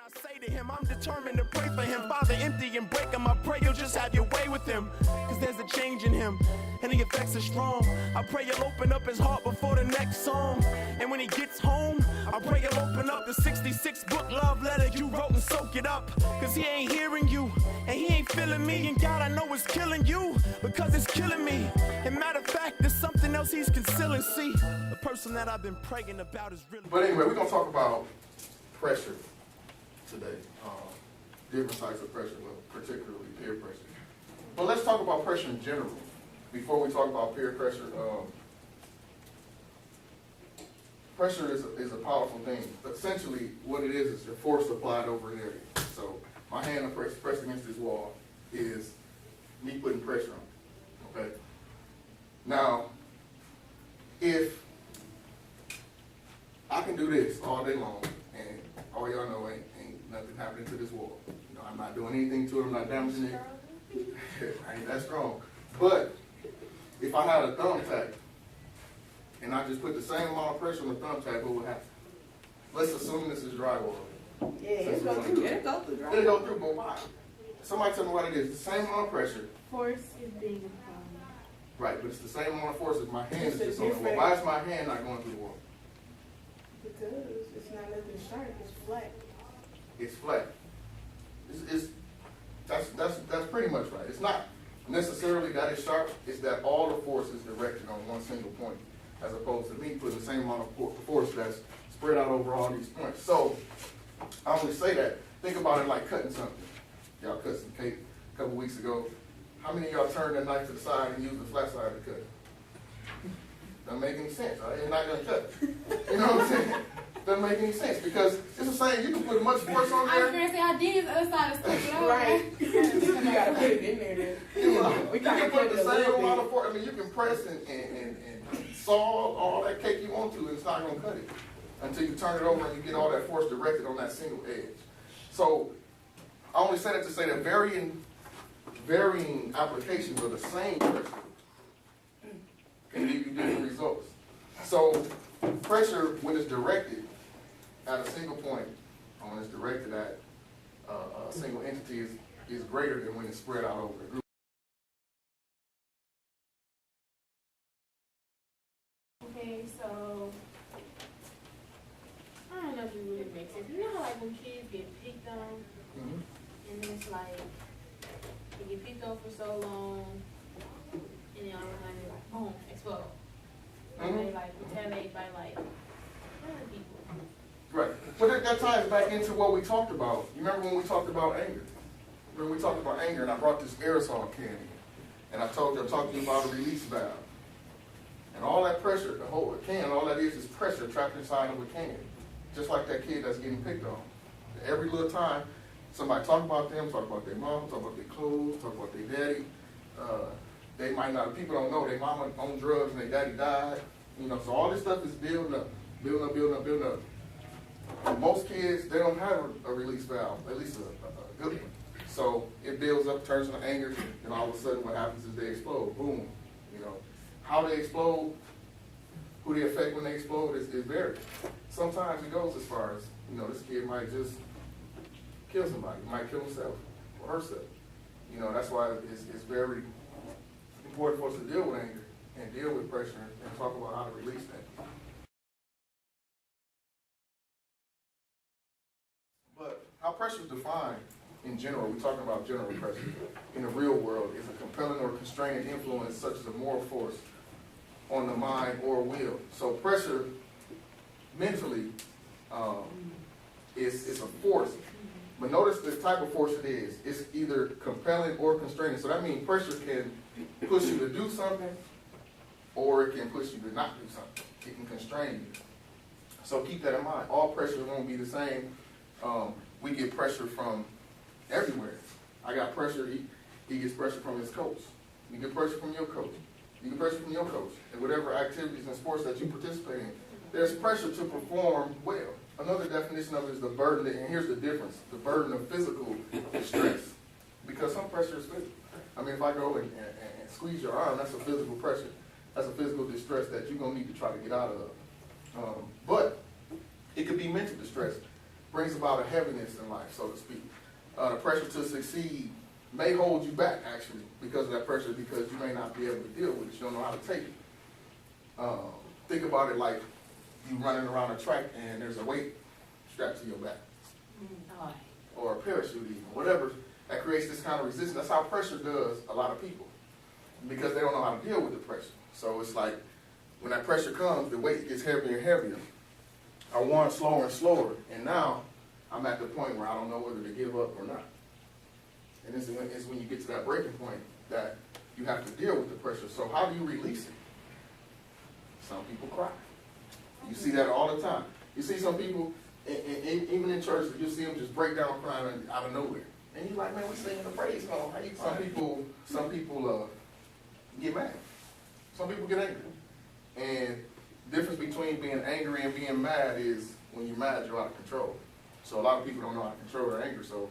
I say to him, I'm determined to pray for him. Father, empty and break him. I pray you'll just have your way with him. Cause there's a change in him, and the effects are strong. I pray you'll open up his heart before the next song. And when he gets home, I pray you'll open up the 66 book love letter you wrote and soak it up. Cause he ain't hearing you, and he ain't feeling me. And God, I know it's killing you, because it's killing me. And matter of fact, there's something else he's concealing. See, the person that I've been praying about is really... But anyway, we're going to talk about pressure today. Different types of pressure, but particularly peer pressure. But let's talk about pressure in general. Before we talk about peer pressure, pressure is a powerful thing. Essentially, what it is a force applied over an area. So my hand pressed against this wall is me putting pressure on it, okay? Now, if I can do this all day long, and all y'all know ain't nothing happening to this wall. You know, I'm not doing anything to it, I'm not damaging it. I ain't that strong. But if I had a thumbtack, and I just put the same amount of pressure on the thumbtack, what would happen? Let's assume this is drywall. Yeah, it'll go through drywall. It'll go through, but why? Somebody tell me what it is. The same amount of pressure. Force is being applied. Right, but it's the same amount of force as my hand is just on the wall. Why is my hand not going through the wall? Because it's not nothing sharp, it's flat. It's flat. That's pretty much right. It's not necessarily that it's sharp, it's that all the force is directed on one single point, as opposed to me putting the same amount of force that's spread out over all these points. So, I only say that, think about it like cutting something. Y'all cut some cake a couple weeks ago. How many of y'all turned that knife to the side and used the flat side to cut? Doesn't make any sense, right? It's not gonna cut. You know what I'm saying? Doesn't make any sense, because it's the same, you can put much force on there. I was going to say, I did the other side of stuff. Right. You gotta put it in there then. You can put the same amount of force. I mean, you can press and saw all that cake you want to, and it's not going to cut it until you turn it over and you get all that force directed on that single edge. So I only say that to say that varying applications of the same pressure can give you different results. So pressure, when it's directed at a single point, or when it's directed at a single entity, is greater than when it's spread out over a group. Okay, so I don't know if it really makes sense. You know how like when kids get picked on, and then it's like they get picked on for so long, and then all of a sudden they're like, boom, explode. And they like retaliate by like other people. Right. But that ties back into what we talked about. You remember when we talked about anger? When we talked about anger, and I brought this aerosol can in, and I told you, I'm talking to you about a release valve. And all that pressure, the whole can, all that is pressure trapped inside of a can. Just like that kid that's getting picked on. Every little time, somebody talk about them, talk about their mom, talk about their clothes, talk about their daddy. They might not, people don't know, their mama on drugs and their daddy died. You know, so all this stuff is building up. And most kids, they don't have a release valve, at least a good one. So it builds up, turns into anger, and all of a sudden what happens is they explode. Boom. You know, how they explode, who they affect when they explode is varied. Sometimes it goes as far as, you know, this kid might just kill somebody, might kill himself or herself. You know, that's why it's very important for us to deal with anger and deal with pressure and talk about how to release that. But how pressure is defined in general, we're talking about general pressure in the real world, is a compelling or constraining influence such as a moral force on the mind or will. So pressure mentally is a force. But notice the type of force it is. It's either compelling or constraining. So that means pressure can push you to do something, or it can push you to not do something. It can constrain you. So keep that in mind. All pressure won't be the same. We get pressure from everywhere. I got pressure, he gets pressure from his coach. You get pressure from your coach. You get pressure from your coach. And whatever activities and sports that you participate in, there's pressure to perform well. Another definition of it is the burden, and here's the difference, the burden of physical distress. Because some pressure is physical. I mean, if I go and squeeze your arm, that's a physical pressure. That's a physical distress that you're going to need to try to get out of. But it could be mental distress. brings about a heaviness in life, so to speak. The pressure to succeed may hold you back, actually, because of that pressure, because you may not be able to deal with it. You don't know how to take it. Think about it like you running around a track and there's a weight strapped to your back, or a parachute even, whatever, that creates this kind of resistance. That's how pressure does a lot of people, because they don't know how to deal with the pressure. So it's like, when that pressure comes, the weight gets heavier and heavier. I won slower and slower, and now I'm at the point where I don't know whether to give up or not. And it's when you get to that breaking point that you have to deal with the pressure. So how do you release it? Some people cry. You see that all the time. You see some people, even in church, you see them just break down crying out of nowhere. And you're like, man, we singing the praise song. How you crying? Some people get mad. Some people get angry. And the difference between being angry and being mad is when you're mad, you're out of control. So a lot of people don't know how to control their anger. So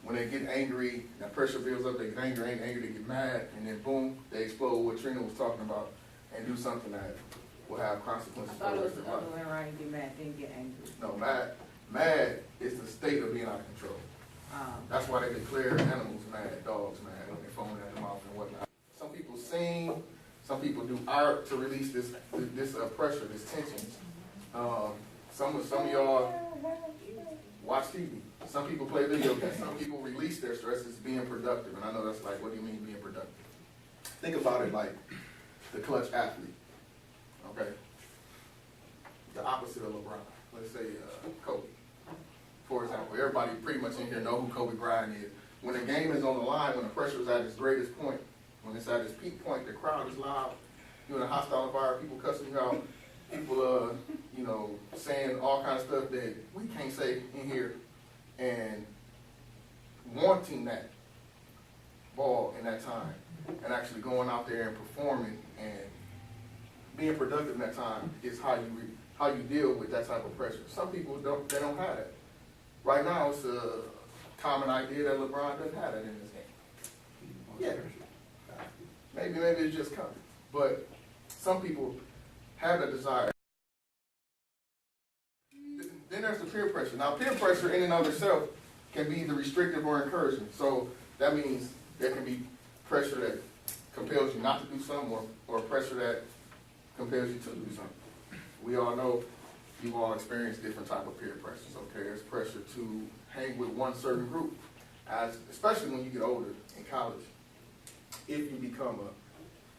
when they get angry, that pressure builds up, they get angry, they get mad, and then boom, they explode what Trina was talking about and do something that will have consequences for the rest of their life. I thought it was the other way around, you get mad, then get angry. No, mad is the state of being out of control. That's why they declare animals mad, dogs mad, when they're foaming at the mouth and whatnot. Some people sing, some people do art to release this pressure, this tension. Some of y'all watch TV. Some people play video games. Some people release their stress as being productive. And I know that's like, what do you mean being productive? Think about it like the clutch athlete, okay? The opposite of LeBron. Let's say Kobe. For example, everybody pretty much in here know who Kobe Bryant is. When the game is on the line, when the pressure is at its greatest point, when it's at its peak point, the crowd is loud, you're in a hostile environment, people cussing you out, people, saying all kinds of stuff that we can't say in here, and wanting that ball in that time, and actually going out there and performing and being productive in that time is how you deal with that type of pressure. Some people don't have that. Right now, it's a common idea that LeBron doesn't have that in his game. Yeah, maybe it's just coming, but some people have that desire. Then there's the peer pressure. Now, peer pressure in and of itself can be either restrictive or encouraging. So that means there can be pressure that compels you not to do something, or pressure that compels you to do something. We all know, you've all experienced different type of peer pressures. Okay, there's pressure to hang with one certain group, especially when you get older in college. If you become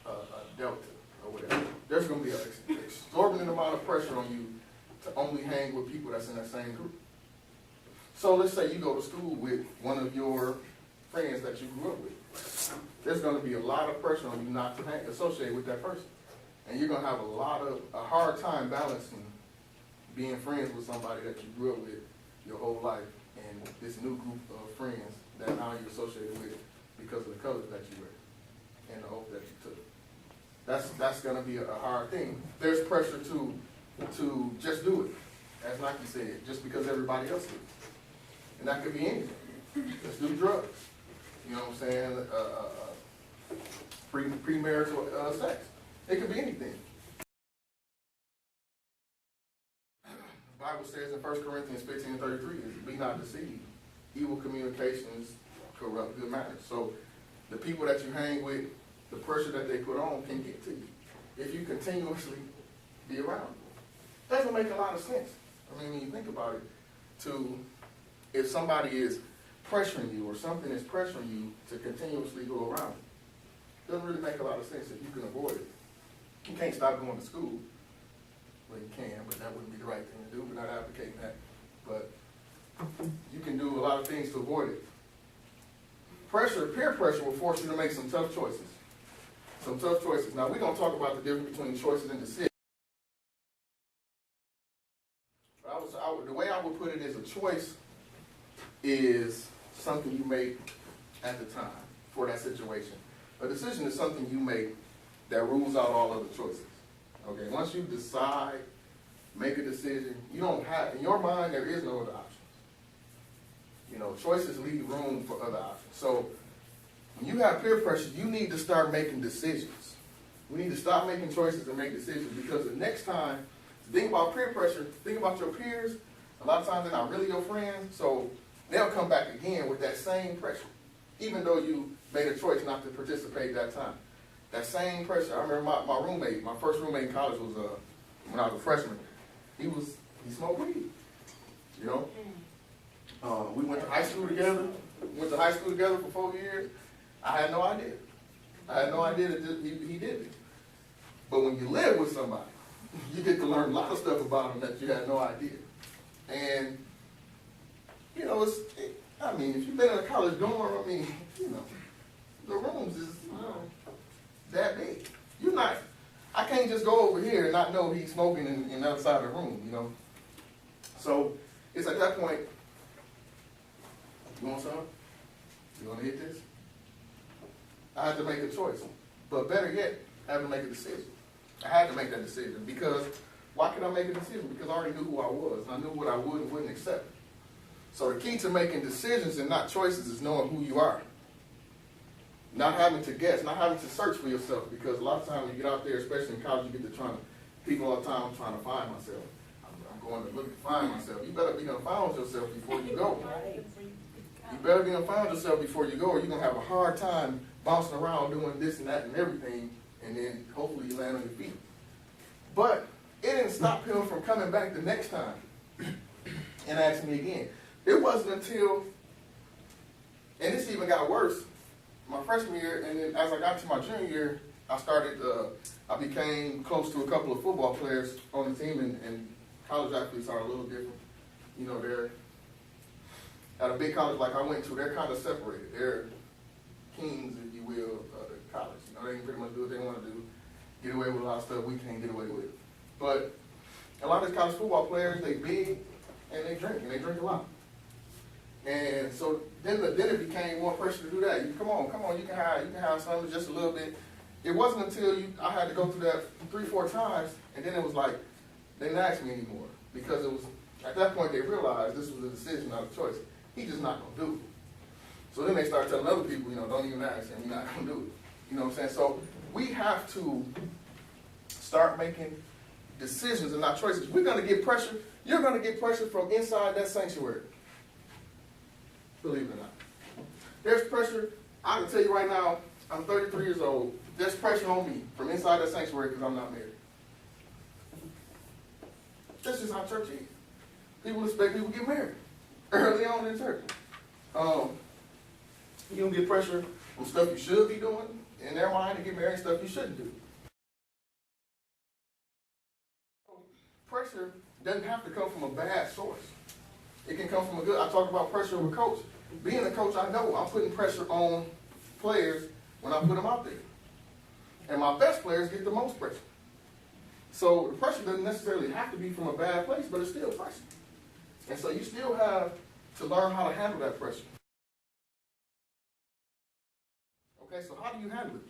a Delta or whatever, there's going to be an exorbitant amount of pressure on you to only hang with people that's in that same group. So let's say you go to school with one of your friends that you grew up with. There's going to be a lot of pressure on you not to associate with that person. And you're going to have a hard time balancing being friends with somebody that you grew up with your whole life and this new group of friends that now you're associated with because of the colors that you wear and the oath that you took. That's going to be a hard thing. There's pressure to just do it, as Nike said, just because everybody else did. And that could be anything. Let's do drugs. You know what I'm saying? Premarital sex. It could be anything. The Bible says in 1 Corinthians 15:33, be not deceived. Evil communications corrupt good manners. So the people that you hang with, the pressure that they put on can get to you if you continuously be around them. Doesn't make a lot of sense. I mean, when you think about it, if somebody is pressuring you or something is pressuring you to continuously go around it, doesn't really make a lot of sense if you can avoid it. You can't stop going to school. Well, you can, but that wouldn't be the right thing to do. We're not advocating that. But you can do a lot of things to avoid it. Peer pressure will force you to make some tough choices. Now, we're going to talk about the difference between choices and decisions. The way I would put it is, a choice is something you make at the time for that situation. A decision is something you make that rules out all other choices. Okay, once you decide, make a decision, you don't have, in your mind, there is no other options. Choices leave room for other options. So when you have peer pressure, you need to start making decisions. We need to stop making choices and make decisions, because the next time, think about peer pressure, think about your peers, A lot of times they're not really your friends, so they'll come back again with that same pressure, even though you made a choice not to participate that time. That same pressure. I remember my roommate, my first roommate in college was when I was a freshman. He smoked weed. You know, we went to high school together. For 4 years. I had no idea. That he did it. But when you live with somebody, you get to learn a lot of stuff about them that you had no idea. And, you know, if you've been in a college dorm, the rooms is that big. I can't just go over here and not know he's smoking in the other side of the room, you know. So it's at that point, you want something? You want to hit this? I had to make a choice. But better yet, I had to make a decision. I had to make that decision because why could I make a decision? Because I already knew who I was. And I knew what I would and wouldn't accept. So the key to making decisions and not choices is knowing who you are. Not having to guess, not having to search for yourself. Because a lot of times you get out there, especially in college, you get to people all the time, I'm trying to find myself. I'm going to look and find myself. You better be going to find yourself before you go. You better be going to find yourself before you go, or you're going to have a hard time bouncing around doing this and that and everything, and then hopefully you land on your feet. But it didn't stop him from coming back the next time and asking me again. It wasn't until, and this even got worse, my freshman year, and then as I got to my junior year, I became close to a couple of football players on the team, and college athletes are a little different. You know, they're, at a big college like I went to, they're kind of separated. They're kings, if you will, of the college. You know, they can pretty much do what they want to do, get away with a lot of stuff we can't get away with. But a lot of these college football players, they big, and they drink a lot. And so then it became more pressure to do that. Come on, you can have something just a little bit. It wasn't until I had to go through that 3-4 times, and then it was like, they didn't ask me anymore. Because it was, at that point they realized this was a decision, not a choice. He's just not going to do it. So then they start telling other people, don't even ask him, you're not going to do it. You know what I'm saying? So we have to start making decisions and not choices. We're going to get pressure. You're going to get pressure from inside that sanctuary. Believe it or not. There's pressure. I can tell you right now, I'm 33 years old. There's pressure on me from inside that sanctuary because I'm not married. That's just how church is. People expect people to get married early on in church. You don't get pressure on stuff you should be doing in their mind to get married, stuff you shouldn't do. Pressure doesn't have to come from a bad source. It can come from a good. I talk about pressure with a coach. Being a coach, I know I'm putting pressure on players when I put them out there. And my best players get the most pressure. So the pressure doesn't necessarily have to be from a bad place, but it's still pressure. And so you still have to learn how to handle that pressure. Okay, so how do you handle it?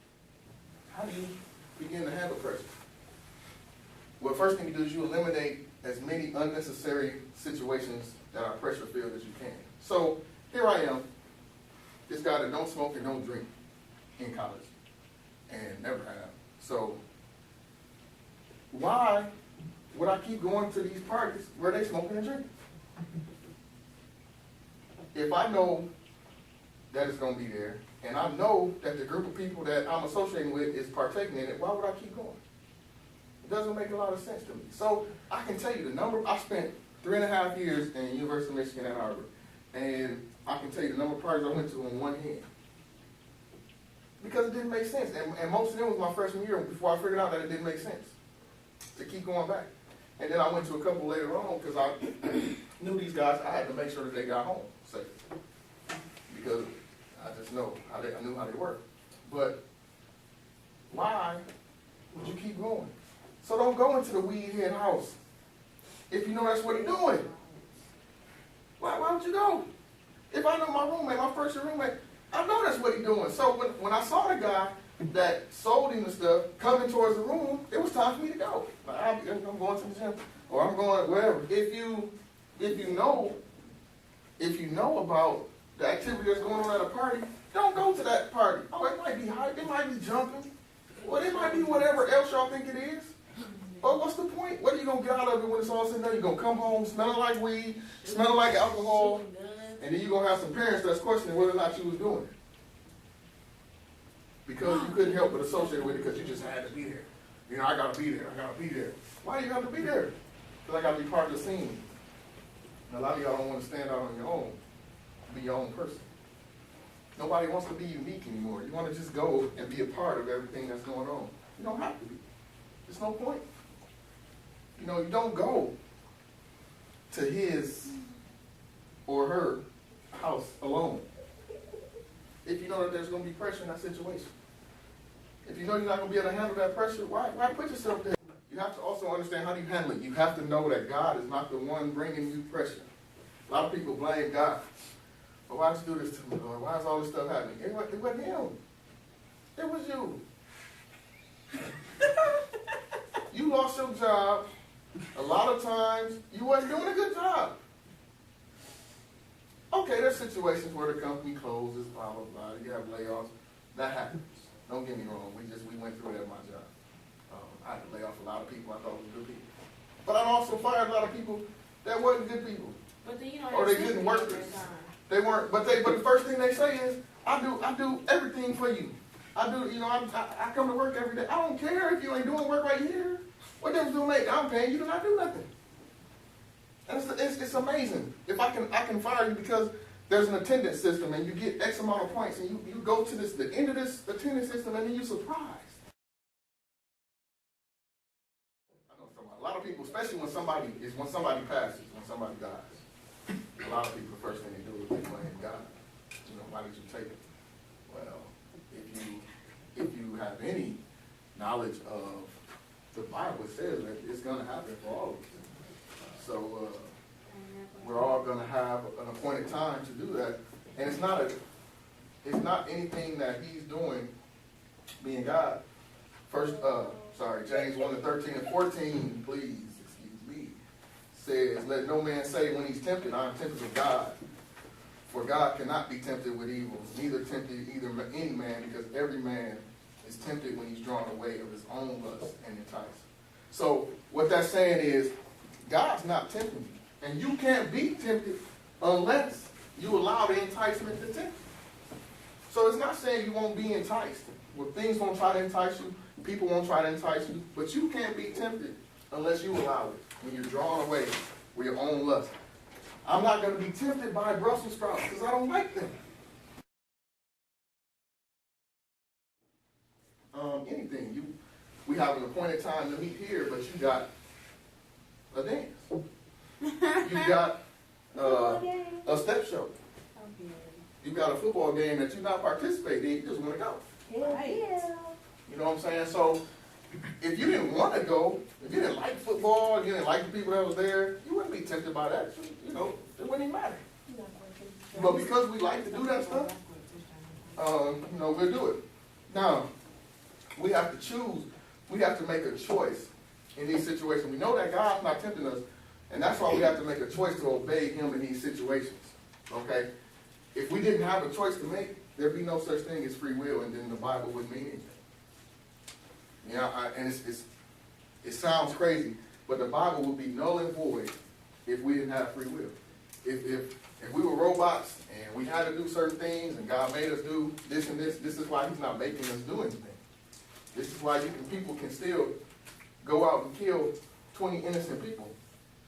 How do you begin to handle pressure? Well, first thing you do is you eliminate as many unnecessary situations that are pressure filled as you can. So here I am, this guy that don't smoke and don't drink in college, and never have. So why would I keep going to these parties where they smoking and drinking? If I know that it's going to be there, and I know that the group of people that I'm associating with is partaking in it, why would I keep going? It doesn't make a lot of sense to me. So I can tell you the number. I spent 3.5 years in University of Michigan Ann Arbor, and I can tell you the number of parties I went to on one hand. Because it didn't make sense. And most of them was my freshman year before I figured out that it didn't make sense to keep going back. And then I went to a couple later on because I knew these guys. I had to make sure that they got home safe. Because I just know, I knew how they work. But why would you keep going? So don't go into the weed head house if you know that's what he's doing. Why would you go? If I know my roommate, my first year roommate, I know that's what he's doing. So when I saw the guy that sold him the stuff coming towards the room, it was time for me to go. Like, I'm going to the gym, or I'm going wherever. If you know about the activity that's going on at a party, don't go to that party. Oh, it might be hype, it might be jumping, or it might be whatever else y'all think it is. But what's the point? What are you going to get out of it when it's all said and done? You're going to come home smelling like weed, smelling like alcohol, and then you're going to have some parents that's questioning whether or not you was doing it. Because you couldn't help but associate with it because you just had to be there. You know, I got to be there. I got to be there. Why do you have to be there? Because I got to be part of the scene. And a lot of y'all don't want to stand out on your own, be your own person. Nobody wants to be unique anymore. You want to just go and be a part of everything that's going on. You don't have to be. There's no point. You know, you don't go to his or her house alone if you know that there's going to be pressure in that situation. If you know you're not going to be able to handle that pressure, why put yourself there? You have to also understand, how do you handle it? You have to know that God is not the one bringing you pressure. A lot of people blame God. Well, why did you do this to me, Lord? Why is all this stuff happening? It wasn't him. It was you. You lost your job. A lot of times, you wasn't doing a good job. Okay, there's situations where the company closes, blah, blah, blah. You have layoffs. That happens. Don't get me wrong. We went through it at my job. I had to lay off a lot of people I thought were good people. But I also fired a lot of people that wasn't good people. But then you don't Or they didn't work. They weren't. But the first thing they say is, I do everything for you. I come to work every day. I don't care if you ain't doing work right here. What difference do it make? I'm paying you to not do nothing. And it's amazing. If I can fire you because there's an attendance system and you get X amount of points and you go to the end of this attendance system and then you're surprised. I know a lot of people, especially when somebody passes, when somebody dies, a lot of people, the first thing they do is they blame God. You know, why did you take it? Well, if you have any knowledge of the Bible, it says that it's going to happen for all of us. So we're all going to have an appointed time to do that, and it's not anything that He's doing, being God. James 1:13-14, please excuse me, says, "Let no man say when he's tempted, I am tempted of God. For God cannot be tempted with evil, neither tempted any man, because every man is tempted when he's drawn away of his own lust and enticed." So what that's saying is, God's not tempting you. And you can't be tempted unless you allow the enticement to tempt you. So it's not saying you won't be enticed. Well, things won't try to entice you. People won't try to entice you. But you can't be tempted unless you allow it. When you're drawn away with your own lust. I'm not going to be tempted by Brussels sprouts because I don't like them. Anything. We have an appointed time to meet here, but you got a dance. You got a step show. You got a football game that you're not participating in. You just want to go. You know what I'm saying? So if you didn't want to go, if you didn't like football, if you didn't like the people that was there, you wouldn't be tempted by that. You know, it wouldn't even matter. But because we like to do that stuff, we'll do it. Now, we have to choose. We have to make a choice in these situations. We know that God's not tempting us, and that's why we have to make a choice to obey Him in these situations. Okay? If we didn't have a choice to make, there'd be no such thing as free will, and then the Bible wouldn't mean anything. You know, it sounds crazy, but the Bible would be null and void if we didn't have free will. If we were robots and we had to do certain things and God made us do this and this, this is why He's not making us do anything. This is why people can still go out and kill 20 innocent people,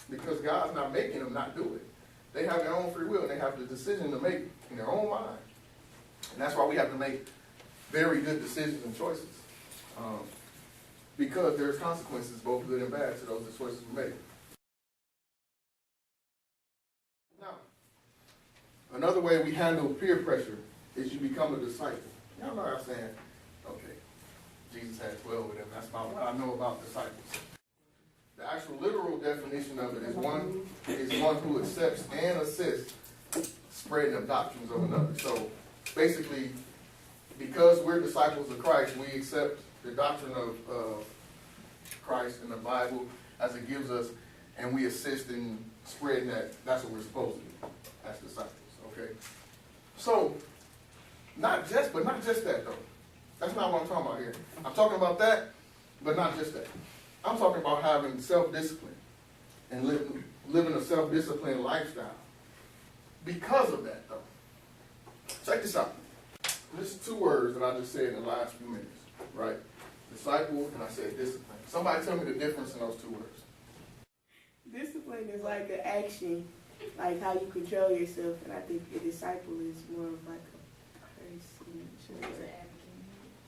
because God's not making them not do it. They have their own free will, and they have the decision to make in their own mind. And that's why we have to make very good decisions and choices. Because there's consequences, both good and bad, to those choices we make. Now, another way we handle peer pressure is you become a disciple. Y'all know what I'm saying? Okay. Jesus had 12 of them. That's about what I know about disciples. The actual literal definition of it is one who accepts and assists spreading of doctrines of another. So basically, because we're disciples of Christ, we accept the doctrine of Christ in the Bible as it gives us, and we assist in spreading that. That's what we're supposed to do as disciples. Okay. So not just that though. That's not what I'm talking about here. I'm talking about that, but not just that. I'm talking about having self-discipline and living a self-disciplined lifestyle. Because of that, though, check this out. This is 2 words that I just said in the last few minutes, right? Disciple, and I said discipline. Somebody tell me the difference in those 2 words. Discipline is like an action, like how you control yourself, and I think a disciple is more of like a person.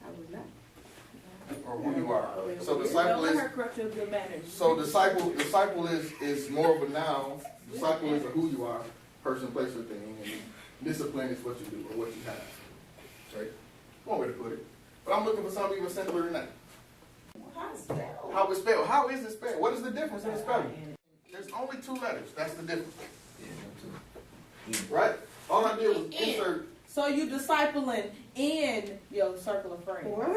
I was not. Or who you are. So Don't disciple let is, her corrupt your good manners. so disciple is more of a noun. Disciple is a who you are, person, place, or thing, and discipline is what you do or what you have. Right? One way to put it. But I'm looking for something even simpler than that. How it's spelled? How it's spelled. How is it spelled? What is the difference in the spelling? There's only 2 letters. That's the difference. Right? All I did was insert. So you discipling in your circle of friends. What?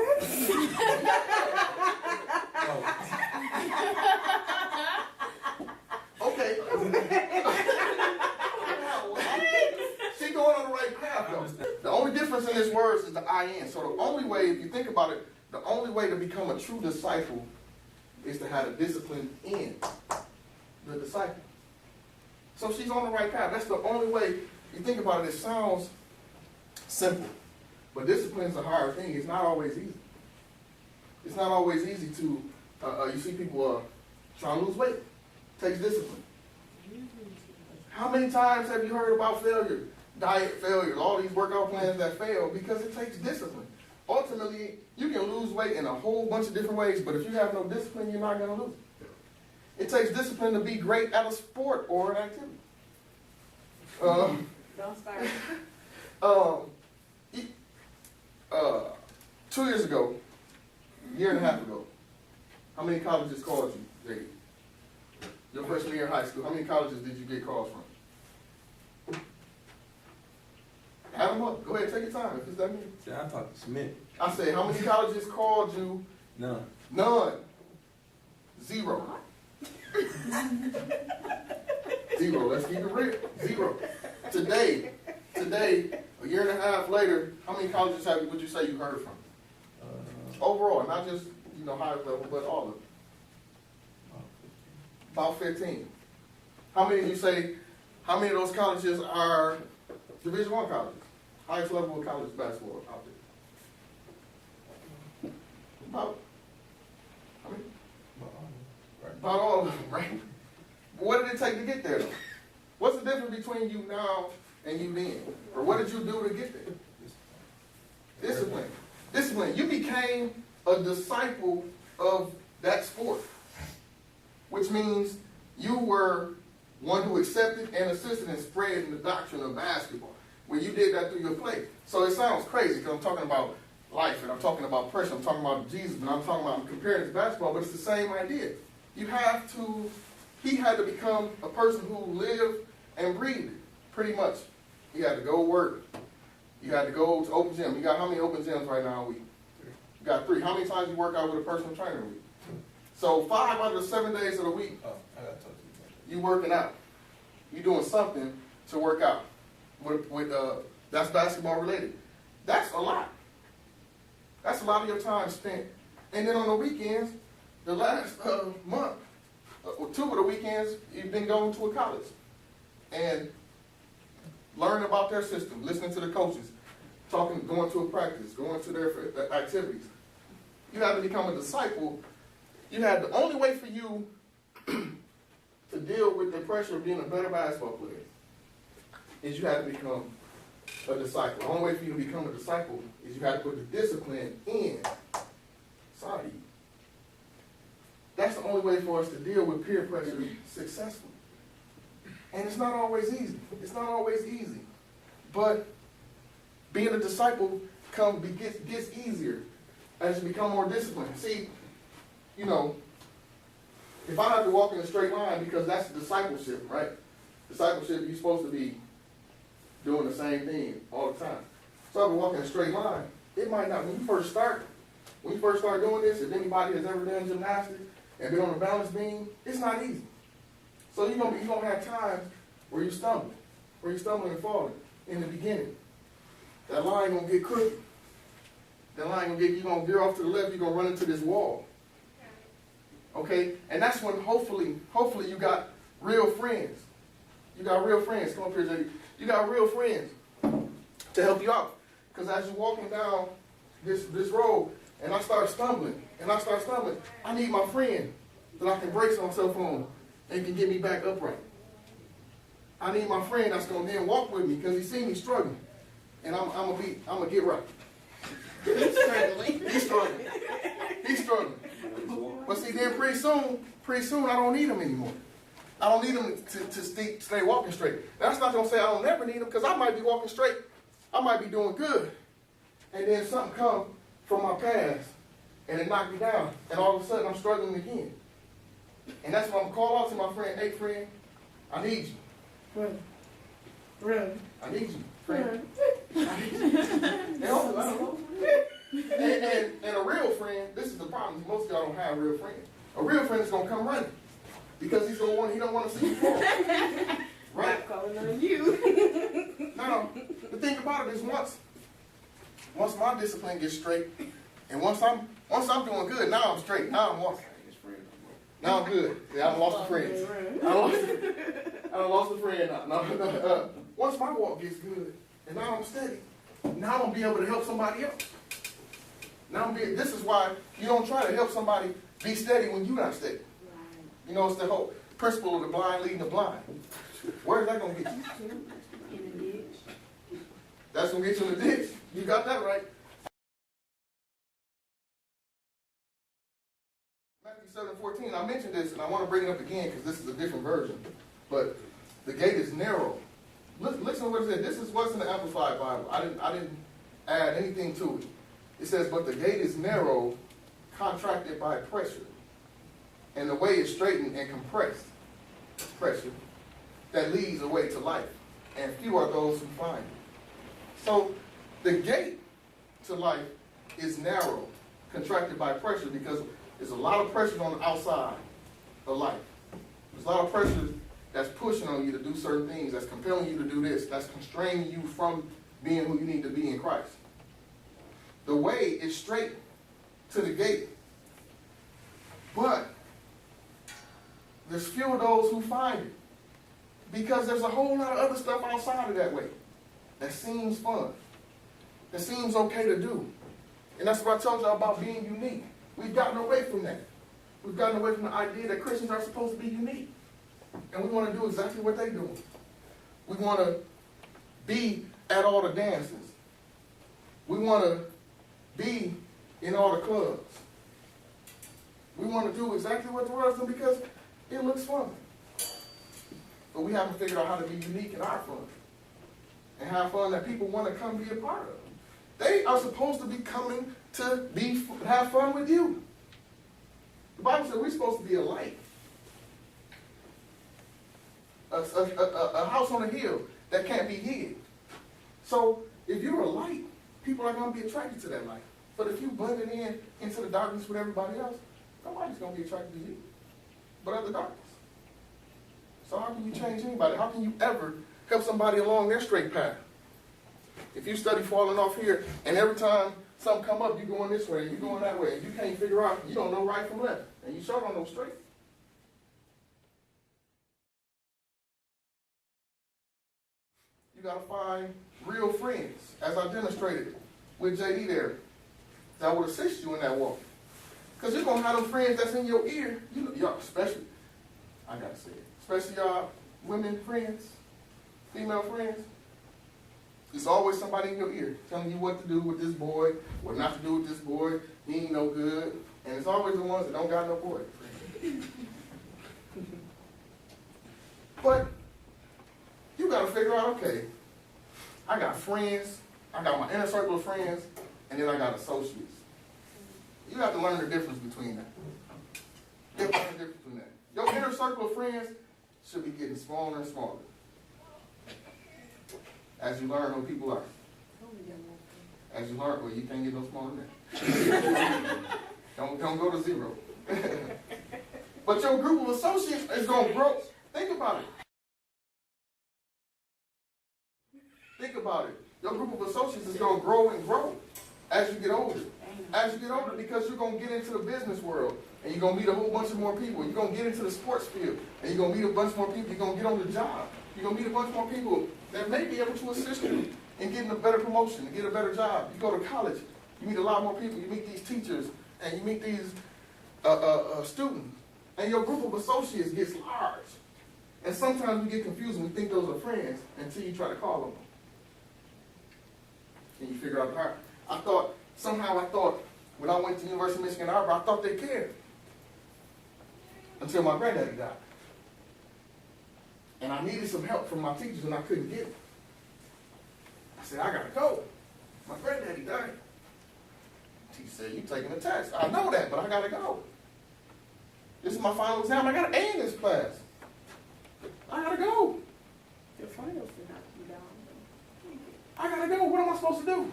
Okay. She going on the right path though. The only difference in this words is the I-N. So the only way, if you think about it, the only way to become a true disciple is to have a discipline in the disciple. So she's on the right path. That's the only way. You think about it, it sounds simple. But discipline is a hard thing. It's not always easy. It's not always easy to, you see people trying to lose weight. It takes discipline. How many times have you heard about failure? Diet failures, all these workout plans that fail because it takes discipline. Ultimately, you can lose weight in a whole bunch of different ways, but if you have no discipline, you're not going to lose it. It takes discipline to be great at a sport or an activity. Don't start. 2 years ago, a year and a half ago, how many colleges called you, Jade? Your freshman year in high school, how many colleges did you get calls from? Add them up. Go ahead, take your time. If it's that many. See, I talked to Smith. I say, how many colleges called you? None. None. 0. 0. Let's keep it real. 0. Today, a year and a half later, how many colleges would you say you heard from? Overall, not just higher level, but all of them. About 15. How many of those colleges are Division I colleges? Highest level of college basketball out there. About, how many? About all of them, right? What did it take to get there, though? What's the difference between you now and you then? Or what did you do to get there? Discipline. Discipline. You became a disciple of that sport, which means you were one who accepted and assisted in spreading the doctrine of basketball. When you did that through your play. So it sounds crazy because I'm talking about life and I'm talking about pressure, I'm talking about Jesus, and I'm comparing it to basketball, but it's the same idea. He had to become a person who lived and breathed, pretty much. He had to go work. You had to go to open gym. You got how many open gyms right now a week? You got 3. How many times you work out with a personal trainer a week? So 5 out of the 7 days of the week, Oh, I got to talk to you. you working out. You doing something to work out. That's basketball related. That's a lot. That's a lot of your time spent. And then on the weekends, the last month, or 2 of the weekends, you've been going to a college and learning about their system, listening to the coaches, going to a practice, going to their activities. You had to become a disciple. The only way for you to deal with the pressure of being a better basketball player is you had to become a disciple. The only way for you to become a disciple is you had to put the discipline inside you. That's the only way for us to deal with peer pressure successfully. And it's not always easy. It's not always easy. But being a disciple gets easier as you become more disciplined. See, if I have to walk in a straight line, because that's discipleship, right? Discipleship, you're supposed to be doing the same thing all the time. So if I walk in a straight line, it might not. When you first start doing this, if anybody has ever done gymnastics and been on a balance beam, it's not easy. So you're gonna have times where you're stumbling and falling in the beginning. That line gonna get crooked. That line you're gonna veer off to the left, you're gonna run into this wall. Okay? And that's when hopefully you got real friends. You got real friends. Come up here, JD. You got real friends to help you out. Because as you're walking down this road, and I start stumbling, I need my friend that I can brace myself on and can get me back upright. I need my friend that's going to then walk with me because he see me struggling. And I'm gonna get right. He's struggling. He's struggling. But see, then pretty soon I don't need him anymore. I don't need him to stay walking straight. That's not gonna say I don't never need him, because I might be walking straight. I might be doing good. And then something come from my past and it knocked me down. And all of a sudden I'm struggling again. And that's when I'm gonna call out to my friend, hey friend, I need you. Run. I need you, friend. I need you. And a real friend, this is the problem. Most of y'all don't have real friends. A real friend is gonna come running because he don't want to see you fall. Right? Not calling on you. Now, the thing about it is once my discipline gets straight, and once I'm doing good, now I'm straight. Now I'm walking. Now I'm good. Yeah, I lost a friend. I lost a friend now. Once my walk gets good, and now I'm steady, now I'm gonna be able to help somebody else. This is why you don't try to help somebody be steady when you're not steady. You know, it's the whole principle of the blind leading the blind. Where is that gonna get you? In the ditch. That's gonna get you in the ditch. You got that right. Matthew 7:14. I mentioned this, and I want to bring it up again because this is a different version. But the gate is narrow. Listen to what it said. This is what's in the Amplified Bible. I didn't add anything to it. It says, but the gate is narrow, contracted by pressure, and the way is straightened and compressed, pressure, that leads away to life, and few are those who find it. So the gate to life is narrow, contracted by pressure, because there's a lot of pressure on the outside of life. There's a lot of pressure that's pushing on you to do certain things, that's compelling you to do this, that's constraining you from being who you need to be in Christ. The way is straight to the gate, but there's few of those who find it, because there's a whole lot of other stuff outside of that way that seems fun, that seems okay to do. And that's what I told y'all about being unique. We've gotten away from that. We've gotten away from the idea that Christians are supposed to be unique. And we want to do exactly what they're doing. We want to be at all the dances. We want to be in all the clubs. We want to do exactly what the world's doing because it looks fun. But we haven't figured out how to be unique in our fun. And have fun that people want to come be a part of. They are supposed to be coming to have fun with you. The Bible says we're supposed to be a light. A house on a hill that can't be hid. So if you're a light, people are going to be attracted to that light. But if you blended into the darkness with everybody else, nobody's going to be attracted to you but other darkness. So how can you change anybody? How can you ever help somebody along their straight path? If you study falling off here, and every time something come up, you're going this way, and you're going that way, and you can't figure out, you don't know right from left, and you sure don't know straight. You got to find real friends, as I demonstrated with JD there, that will assist you in that walk. Because you're going to have them friends that's in your ear, you know, y'all, especially, I got to say it, especially y'all women friends, female friends. There's always somebody in your ear telling you what to do with this boy, what not to do with this boy, he ain't no good. And it's always the ones that don't got no boy. But you got to figure out, okay, I got friends, I got my inner circle of friends, and then I got associates. You have to learn the difference between that. You have to learn the difference between that. Your inner circle of friends should be getting smaller and smaller as you learn who people are. As you learn, well, you can't get no smaller than that. Don't go to zero. But your group of associates is going to grow. Think about it. Think about it. Your group of associates is going to grow and grow as you get older. as you get older, because you're going to get into the business world, and you're going to meet a whole bunch of more people. You're going to get into the sports field, and you're going to meet a bunch more people. You're going to get on the job. You're going to meet a bunch more people that may be able to assist you in getting a better promotion, to get a better job. You go to college, you meet a lot more people. You meet these teachers, and you meet these students, and your group of associates gets large. And sometimes we get confused and we think those are friends until you try to call them. And you figure out how. I thought when I went to University of Michigan, Ann Arbor, I thought they cared. Until my granddaddy died. And I needed some help from my teachers and I couldn't get it. I said, I gotta go. My granddaddy died. Teacher said, you taking a test. I know that, but I gotta go. This is my final exam. I got an A in this class. I gotta go. The finals did not come down. I gotta go. What am I supposed to do?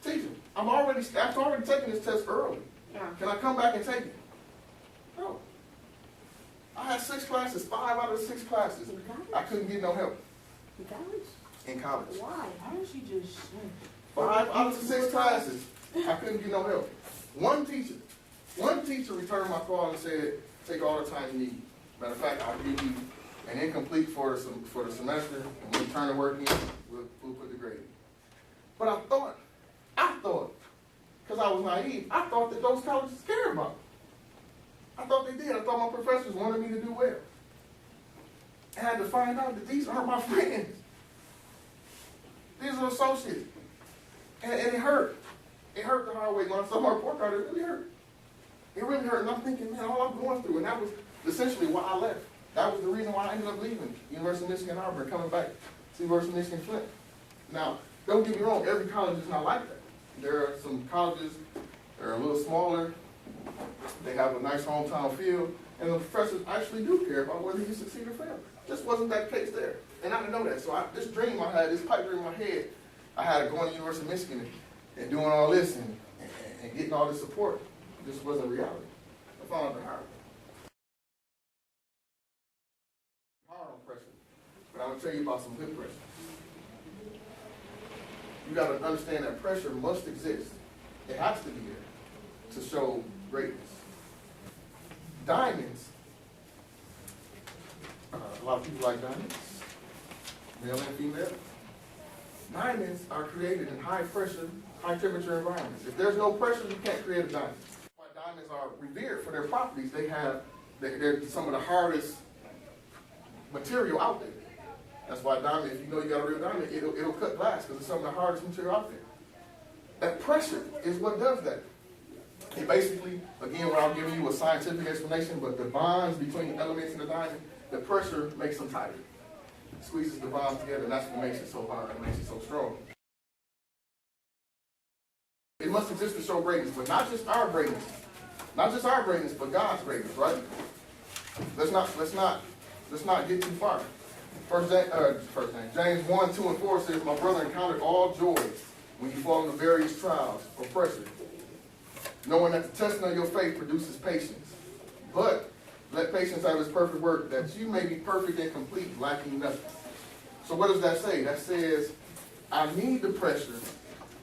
Teacher, I've already taken this test early. Yeah. Can I come back and take it? No. I had 6 classes, 5 out of the 6 classes. In college? I couldn't get no help In college? in college. Why? Why don't you just 5 out of the 6 classes, I couldn't get no help. One teacher returned my call and said, take all the time you need. Matter of fact, I'll give you an incomplete for the semester, and when you turn the work in, we'll put the grade in. But I thought, because I was naive, I thought that those colleges cared about me. I thought they did. I thought my professors wanted me to do well. And I had to find out that these aren't my friends. These are associates. And it hurt. It hurt the hard way. When I saw my report card, it really hurt. It really hurt. And I'm thinking, man, all I'm going through. And that was essentially why I left. That was the reason why I ended up leaving University of Michigan Ann Arbor and coming back to University of Michigan Flint. Now, don't get me wrong, every college is not like that. There are some colleges that are a little smaller. They have a nice hometown feel, and the professors actually do care about whether you succeed or fail. This wasn't that case there, and I didn't know that. So this dream I had, this pipe dream in my head, I had going to University of Michigan and doing all this and getting all this support. This wasn't reality. I found out the hard way. Hard on pressure, but I'm going to tell you about some good pressure. You got to understand that pressure must exist. It has to be there to show greatness. Diamonds, a lot of people like diamonds, male and female. Diamonds are created in high pressure, high temperature environments. If there's no pressure, you can't create a diamond. Why diamonds are revered for their properties. They're some of the hardest material out there. That's why diamond, if you know you got a real diamond, it'll cut glass because it's some of the hardest material out there. That pressure is what does that. It basically, again, without giving you a scientific explanation, but the bonds between the elements in the diamond, the pressure makes them tighter. It squeezes the bonds together, and that's what makes it so hard and makes it so strong. It must exist to show greatness, but not just our greatness. Not just our greatness, but God's greatness, right? Let's not get too far. James 1, 2, and 4 says, my brother, encountered all joy when you fall into various trials or pressure, knowing that the testing of your faith produces patience. But let patience have its perfect work, that you may be perfect and complete, lacking nothing. So what does that say? That says, I need the pressure,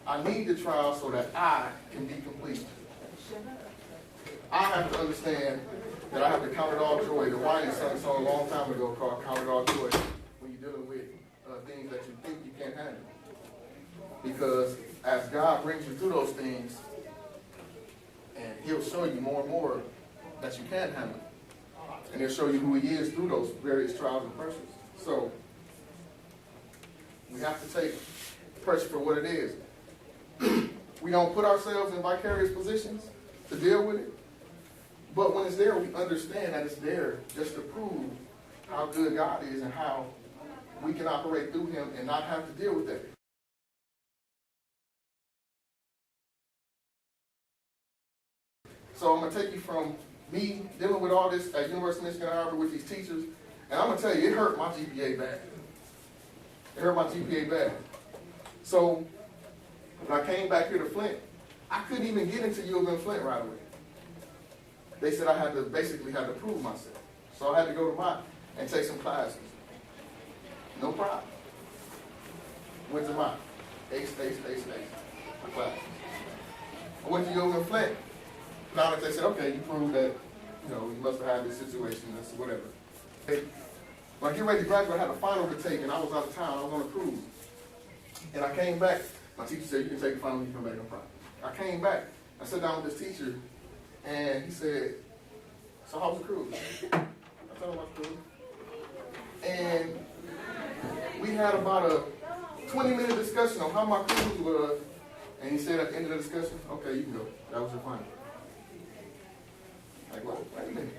I need the trial so that I can be complete. I have to understand that I have to count it all joy. The Wine sang a song a long time ago called Count It All Joy when you're dealing with things that you think you can't handle. Because as God brings you through those things, and he'll show you more and more that you can handle. And he'll show you who he is through those various trials and pressures. So we have to take pressure for what it is. We don't put ourselves in vicarious positions to deal with it. But when it's there, we understand that it's there just to prove how good God is and how we can operate through him and not have to deal with that. So I'm going to take you from me dealing with all this at University of Michigan Ann Arbor with these teachers, and I'm going to tell you, it hurt my GPA bad. It hurt my GPA bad. So when I came back here to Flint, I couldn't even get into U of M Flint right away. They said I had to prove myself. So I had to go to Mott and take some classes. No problem. Went to Mott. Ace. My classes. I went to Yoga and Flint. Now that they said, okay, you proved that, you must have had this situation, this whatever. When I get ready to graduate, I had a final to take, and I was out of town. I was on a cruise. And I came back. My teacher said, you can take a final when you come back on Friday. I came back. I sat down with this teacher, and he said, so how was the cruise? I told him about the cruise. And we had about a 20-minute discussion on how my cruise was. And he said at the end of the discussion, okay, you can go. That was your final. Like, well, wait a minute.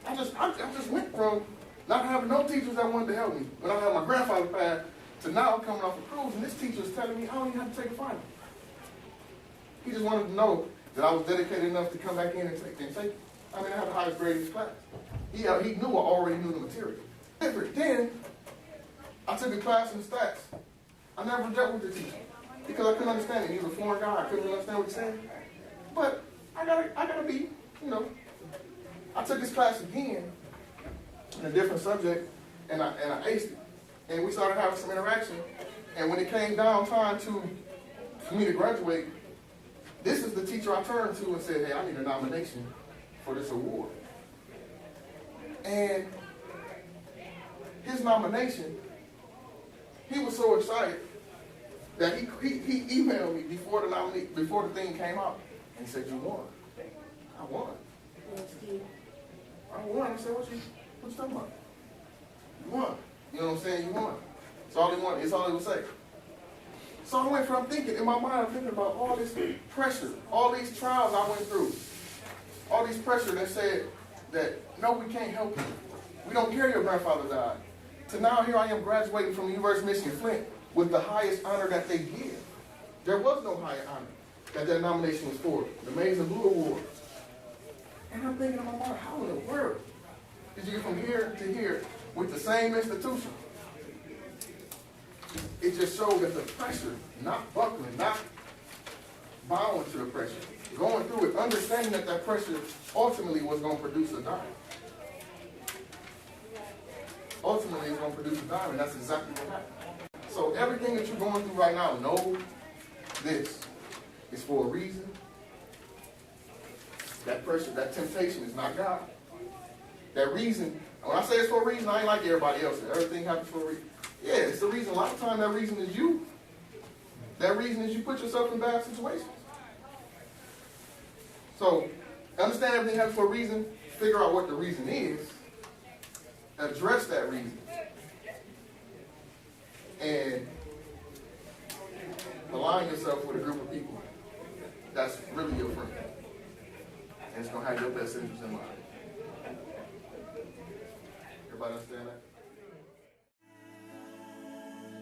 I just went from not having no teachers that wanted to help me when I had my grandfather pass to now coming off a cruise, and this teacher is telling me I don't even have to take a final. He just wanted to know that I was dedicated enough to come back in and take it. I mean, I had the highest grade in his class. He knew I already knew the material. Then, I took a class in stats. I never dealt with the teacher because I couldn't understand it. He was a foreign guy. I couldn't understand what he said. But I gotta be, I took this class again in a different subject, and I aced it. And we started having some interaction. And when it came down time for me to graduate, this is the teacher I turned to and said, hey, I need a nomination for this award. And his nomination, he was so excited that he emailed me before the thing came out, and he said, you won. I won. I won. I said, what you talking about? You won. You know what I'm saying? You won. It's all he wanted. It's all he would say. So I went from thinking, in my mind, I'm thinking about all this pressure, all these trials I went through, all these pressure that said that, no, we can't help you. We don't care your grandfather died. To now here I am graduating from the University of Michigan Flint with the highest honor that they give. There was no higher honor that nomination was for, the Maize and Blue Award. And I'm thinking in my mind, how in the world did you get from here to here with the same institution? It just showed that the pressure, not buckling, not bowing to the pressure, going through it, understanding that pressure ultimately was going to produce a diamond. Ultimately, it's going to produce a diamond. That's exactly what happened. So everything that you're going through right now, know this. It's for a reason. That pressure, that temptation is not God. That reason, when I say it's for a reason, I ain't like everybody else. Everything happens for a reason. Yeah, it's the reason. A lot of times that reason is you. That reason is you put yourself in bad situations. So, understand everything happens for a reason. Figure out what the reason is. Address that reason. And align yourself with a group of people that's really your friend. And it's going to have your best interest in mind. Everybody understand that?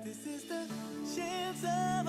This is the chance of